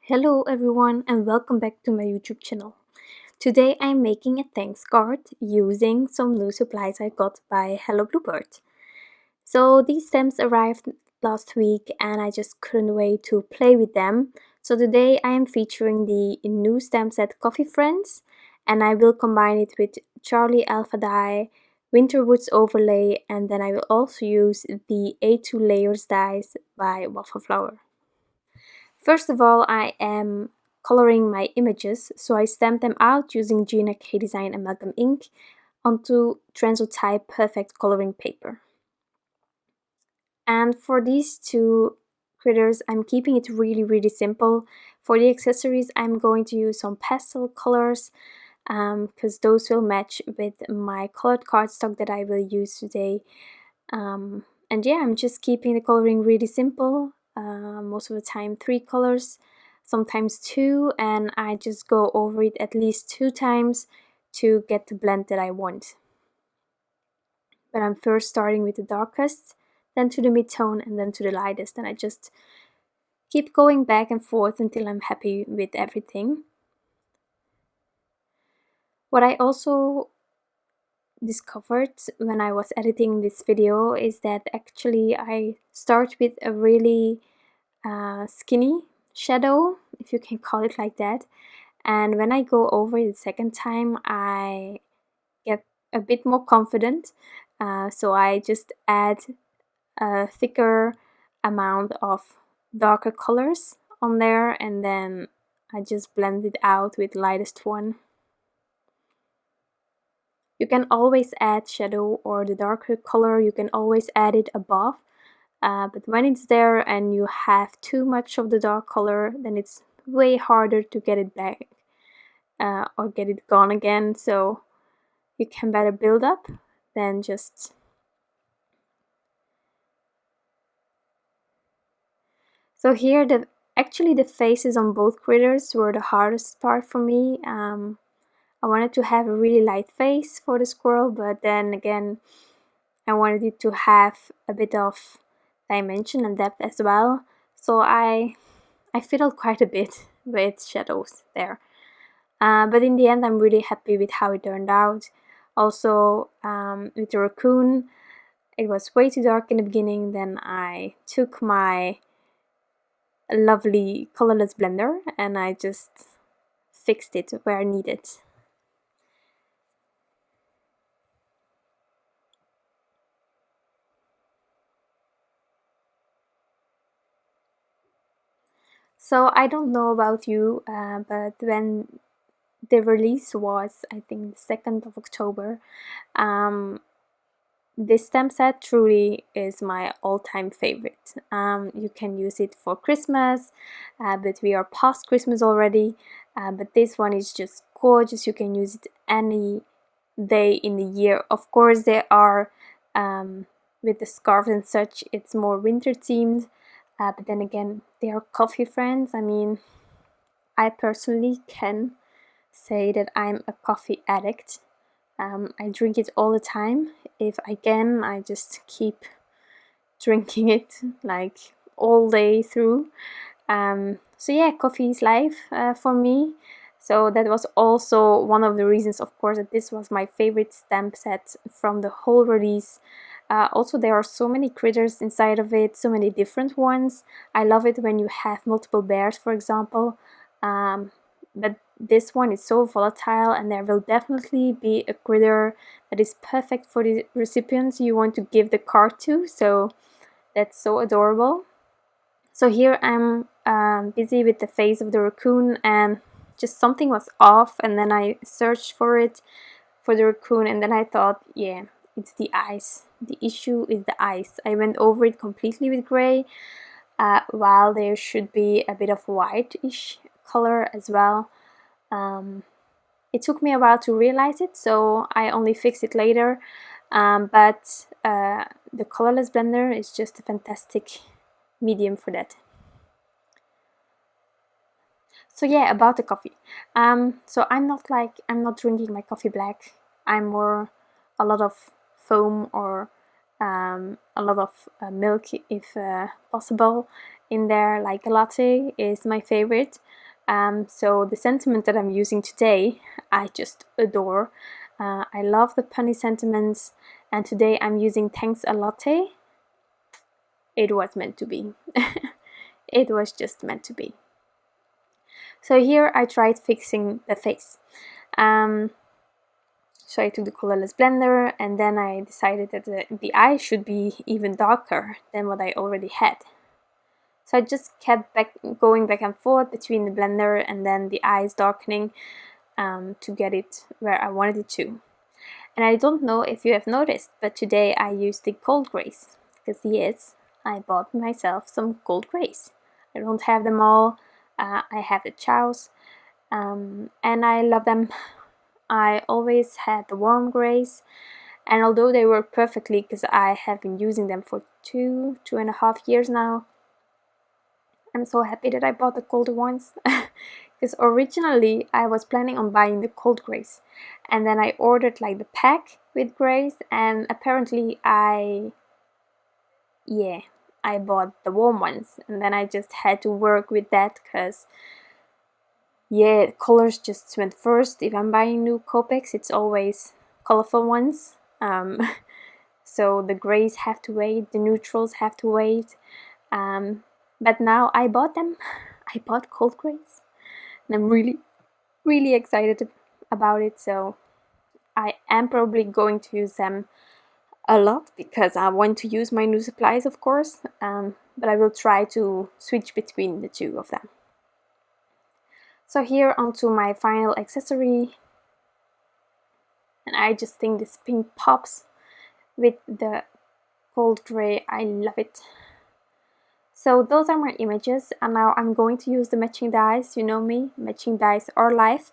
Hello everyone and welcome back to my YouTube channel. Today I'm making a thanks card using some new supplies I got by Hello Bluebird. So these stamps arrived last week and I just couldn't wait to play with them. So today I am featuring the new stamp set Coffee Friends and I will combine it with Charlie Alpha die, Winterwoods overlay, and then I will also use the A2 layers dies by Waffle. First of all, I am coloring my images, so I stamped them out using Gina K-Design Amalgam ink onto Transotype perfect coloring paper. And for these two critters, I'm keeping it really simple. For the accessories, I'm going to use some pastel colors because those will match with my colored cardstock that I will use today. And yeah, I'm just keeping the coloring really simple. Most of the time 3 colors, sometimes 2, and I just go over it at least 2 times to get the blend that I want. But I'm first starting with the darkest, then to the mid-tone, and then to the lightest, and I just keep going back and forth until I'm happy with everything. What I also discovered when I was editing this video is that actually I start with a really skinny shadow, if you can call it like that, and when I go over it the second time I get a bit more confident, so I just add a thicker amount of darker colors on there and then I just blend it out with lightest one. You can always add shadow or the darker color, you can always add it above, but when it's there and you have too much of the dark color, then it's way harder to get it back or get it gone again, so you can better build up than just... So here actually the faces on both critters were the hardest part for me. I wanted to have a really light face for the squirrel, but then again I wanted it to have a bit of dimension and depth as well, so I fiddled quite a bit with shadows there. But in the end I'm really happy with how it turned out. Also with the raccoon, it was way too dark in the beginning, then I took my lovely colorless blender and I just fixed it where I needed. So I don't know about you, but when the release was, I think, the 2nd of October, this stamp set truly is my all-time favorite. You can use it for Christmas, but we are past Christmas already, but this one is just gorgeous. You can use it any day in the year. Of course, there are, with the scarves and such, it's more winter themed, but then again, they are coffee friends. I mean, I personally can say that I'm a coffee addict. I drink it all the time. If I can, I just keep drinking it like all day through. So yeah, coffee is life for me. So that was also one of the reasons, of course, that this was my favorite stamp set from the whole release. Also, there are so many critters inside of it, so many different ones. I love it when you have multiple bears, for example. But this one is so volatile, and there will definitely be a critter that is perfect for the recipients you want to give the card to, so that's so adorable. So here I'm busy with the face of the raccoon, and just something was off, and then I searched for it for the raccoon, and then I thought, yeah, it's the eyes. The issue is the eyes. I went over it completely with gray, while there should be a bit of white-ish color as well. It took me a while to realize it, so I only fixed it later, but the colorless blender is just a fantastic medium for that. So yeah, about the coffee. So I'm not drinking my coffee black. I'm more a lot of foam or a lot of milk if possible in there, like a latte is my favorite. So the sentiment that I'm using today, I just adore. I love the punny sentiments, and today I'm using Thanks a Latte. It was meant to be. It was just meant to be. So here I tried fixing the face. So I took the colorless blender, and then I decided that the eye should be even darker than what I already had. So I just kept going back and forth between the blender and then the eyes darkening to get it where I wanted it to. And I don't know if you have noticed, but today I used the gold grays, because yes, I bought myself some gold grays. I don't have them all, I have the chows, and I love them. I always had the warm grays, and although they work perfectly because I have been using them for 2.5 years now, I'm so happy that I bought the colder ones. Because originally I was planning on buying the cold grays, and then I ordered like the pack with grays, and apparently I bought the warm ones, and then I just had to work with that because colors just went first. If I'm buying new Copics, it's always colorful ones. So the grays have to wait, the neutrals have to wait. But now I bought them. I bought cold grays, and I'm really, really excited about it. So I am probably going to use them a lot because I want to use my new supplies, of course. But I will try to switch between the two of them. So here onto my final accessory, and I just think this pink pops with the gold gray. I love it. So those are my images, and now I'm going to use the matching dies. You know me, matching dies are life.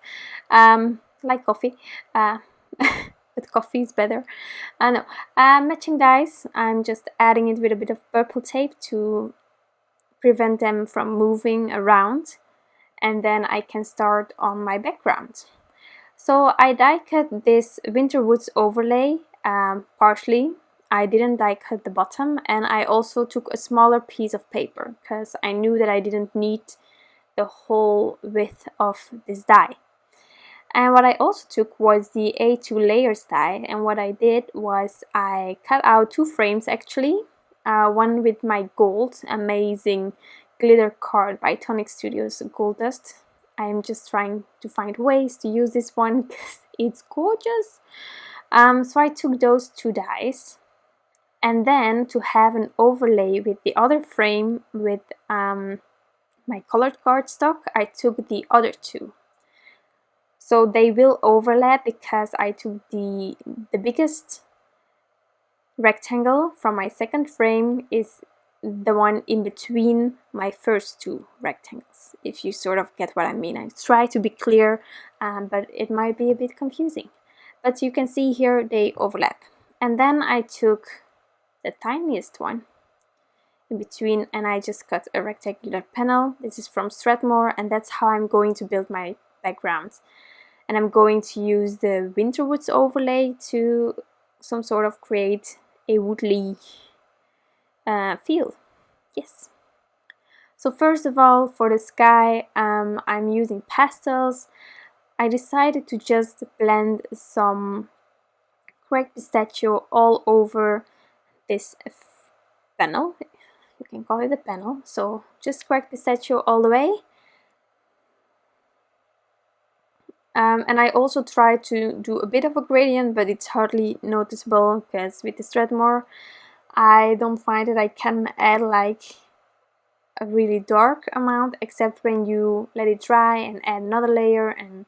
Like coffee, but coffee is better. No, matching dies, I'm just adding it with a bit of purple tape to prevent them from moving around, and then I can start on my background. So I die cut this winter woods overlay partially. I didn't die cut the bottom, and I also took a smaller piece of paper because I knew that I didn't need the whole width of this die. And what I also took was the A2 layers die, and what I did was I cut out 2 frames actually, one with my gold amazing glitter card by Tonic Studios Gold Dust. I'm just trying to find ways to use this one because it's gorgeous. So I took those 2 dies, and then to have an overlay with the other frame with my colored cardstock, I took the other 2. So they will overlap because I took the biggest rectangle from my second frame is the one in between my first 2 rectangles, if you sort of get what I mean. I try to be clear, but it might be a bit confusing. But you can see here they overlap. And then I took the tiniest one in between, and I just cut a rectangular panel. This is from Strathmore, and that's how I'm going to build my background. And I'm going to use the Winterwoods overlay to some sort of create a woodly feel. Yes. So first of all, for the sky, I'm using pastels. I decided to just blend some cracked pistachio all over this panel. You can call it a panel. So just cracked pistachio all the way. And I also try to do a bit of a gradient, but it's hardly noticeable because with the Strathmore I don't find that I can add like a really dark amount, except when you let it dry and add another layer and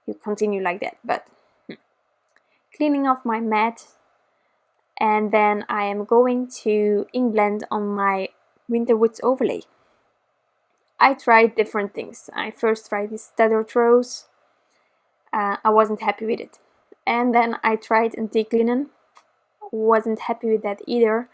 you continue like that. But cleaning off my mat, and then I am going to ink blend on my Winterwoods overlay. I tried different things. I first tried this tethered rose. I wasn't happy with it. And then I tried antique linen. Wasn't happy with that either.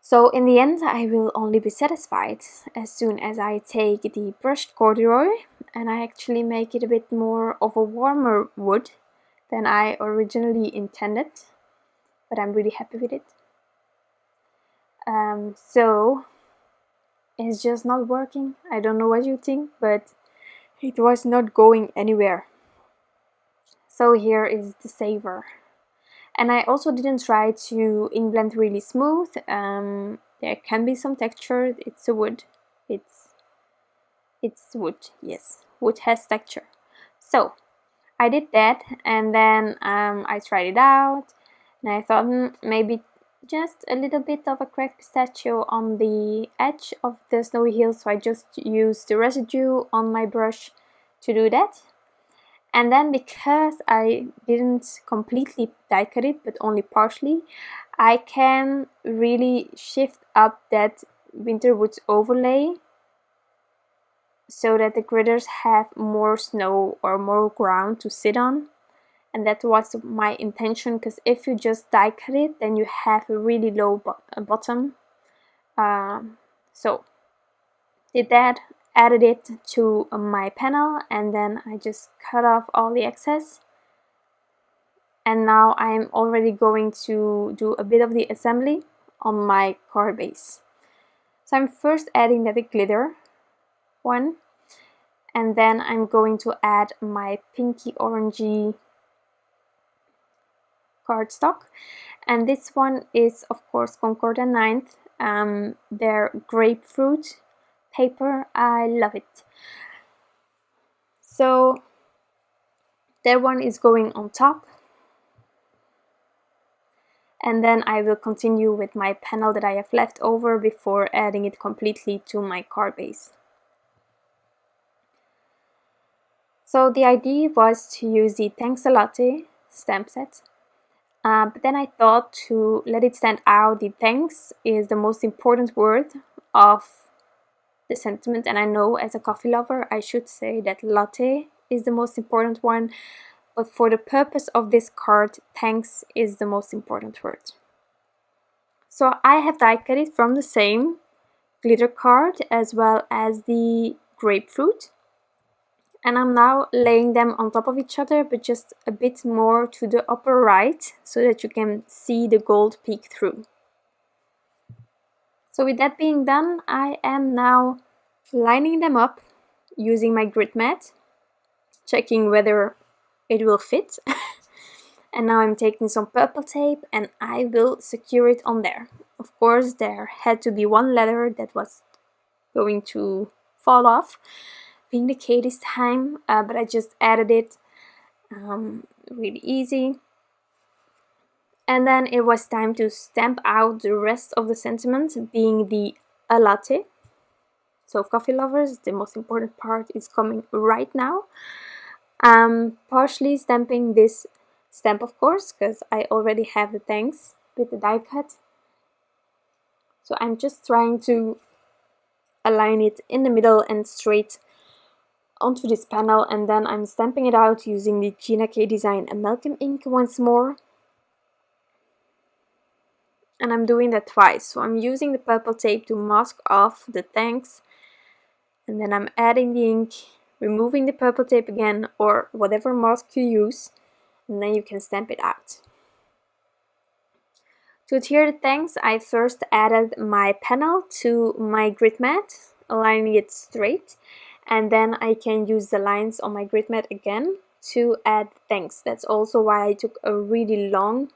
So in the end I will only be satisfied as soon as I take the brushed corduroy and I actually make it a bit more of a warmer wood than I originally intended. but I'm really happy with it. So it's just not working. I don't know what you think, but it was not going anywhere. So here is the saver. And I also didn't try to ink blend really smooth. There can be some texture. It's a wood. It's wood. Yes, wood has texture. So I did that, and then I tried it out, and I thought maybe just a little bit of a cracked pistachio on the edge of the snowy hill. So I just used the residue on my brush to do that. And then because I didn't completely die cut it, but only partially, I can really shift up that winter woods overlay so that the critters have more snow or more ground to sit on. And that was my intention, because if you just die cut it, then you have a really low bottom. So did that, added it to my panel, and then I just cut off all the excess. And now I'm already going to do a bit of the assembly on my card base. So I'm first adding that glitter one, and then I'm going to add my pinky orangey cardstock, and this one is of course Concord and 9th. Their grapefruit paper, I love it. So that one is going on top, and then I will continue with my panel that I have left over before adding it completely to my card base. So the idea was to use the Thanks a Latte stamp set, but then I thought to let it stand out, the thanks is the most important word of the sentiment, and I know as a coffee lover I should say that latte is the most important one, but for the purpose of this card, thanks is the most important word. So I have die cut it from the same glitter card as well as the grapefruit, and I'm now laying them on top of each other, but just a bit more to the upper right so that you can see the gold peek through. So with that being done, I am now lining them up using my grit mat, checking whether it will fit. And now I'm taking some purple tape and I will secure it on there. Of course, there had to be one letter that was going to fall off, being the K this time, but I just added it really easy. And then it was time to stamp out the rest of the sentiment, being the a latte. So coffee lovers, the most important part is coming right now. Partially stamping this stamp, of course, because I already have the thanks with the die cut. So I'm just trying to align it in the middle and straight onto this panel, and then I'm stamping it out using the Gina K Design Amalgam ink once more. And I'm doing that twice. So I'm using the purple tape to mask off the thanks, and then I'm adding the ink, removing the purple tape again, or whatever mask you use, and then you can stamp it out. To adhere the thanks, I first added my panel to my grit mat, aligning it straight, and then I can use the lines on my grit mat again to add thanks. That's also why I took a really long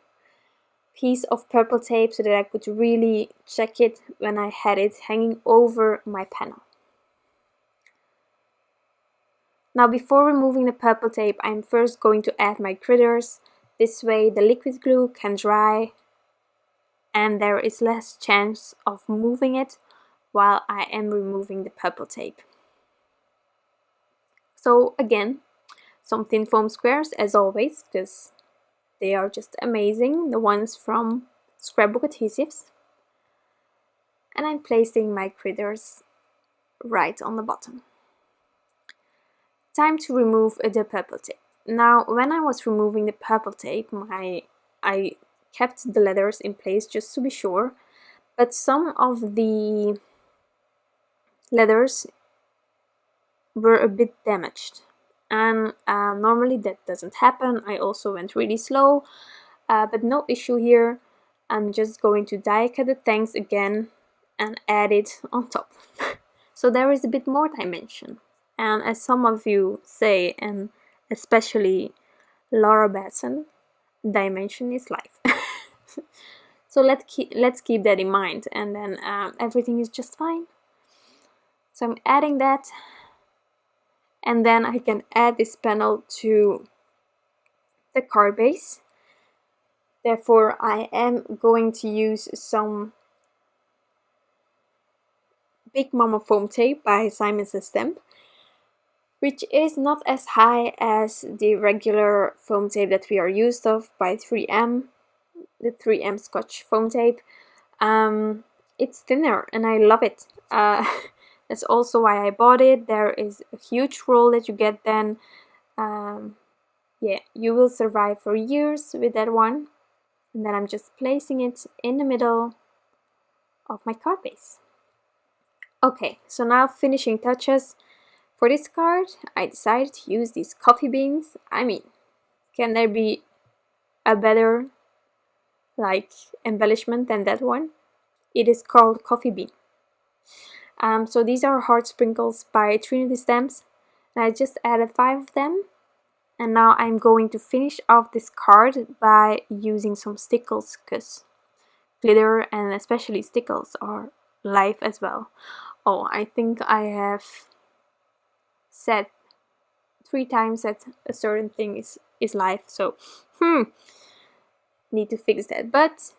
piece of purple tape so that I could really check it when I had it hanging over my panel. Now before removing the purple tape, I'm first going to add my critters. This way the liquid glue can dry and there is less chance of moving it while I am removing the purple tape. So again, some thin foam squares as always, because they are just amazing, the ones from Scrapbook Adhesives. And I'm placing my critters right on the bottom. Time to remove the purple tape. Now, when I was removing the purple tape, I kept the letters in place just to be sure, but some of the letters were a bit damaged. And normally that doesn't happen. I also went really slow, but no issue here. I'm just going to die cut the thanks again and add it on top. So there is a bit more dimension. And as some of you say, and especially Laura Batson, dimension is life. So let's keep that in mind, and then everything is just fine. So I'm adding that, and then I can add this panel to the card base. Therefore, I am going to use some Big Mama foam tape by Simon Says Stamp, which is not as high as the regular foam tape that we are used of by 3M, the 3M Scotch foam tape. It's thinner and I love it. That's also why I bought it. There is a huge roll that you get then. Yeah, you will survive for years with that one. And then I'm just placing it in the middle of my card base. Okay, so now finishing touches. For this card, I decided to use these coffee beans. I mean, can there be a better embellishment than that one? It is called Coffee Bean. So these are heart sprinkles by Trinity stamps, and I just added 5 of them. And now I'm going to finish off this card by using some Stickles, because glitter and especially Stickles are life as well. Oh, I think I have said 3 times that a certain thing is life, so need to fix that. But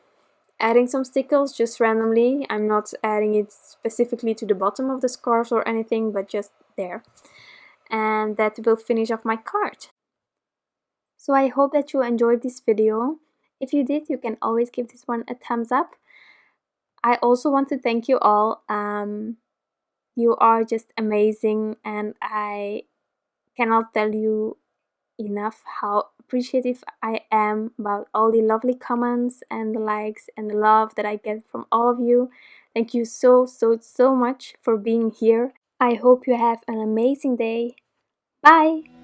adding some Stickles just randomly, I'm not adding it specifically to the bottom of the scarf or anything, but just there. And that will finish off my card. So I hope that you enjoyed this video. If you did, you can always give this one a thumbs up. I also want to thank you all. You are just amazing, and I cannot tell you enough how appreciative I am about all the lovely comments and the likes and the love that I get from all of you. Thank you so much for being here. I hope you have an amazing day. Bye!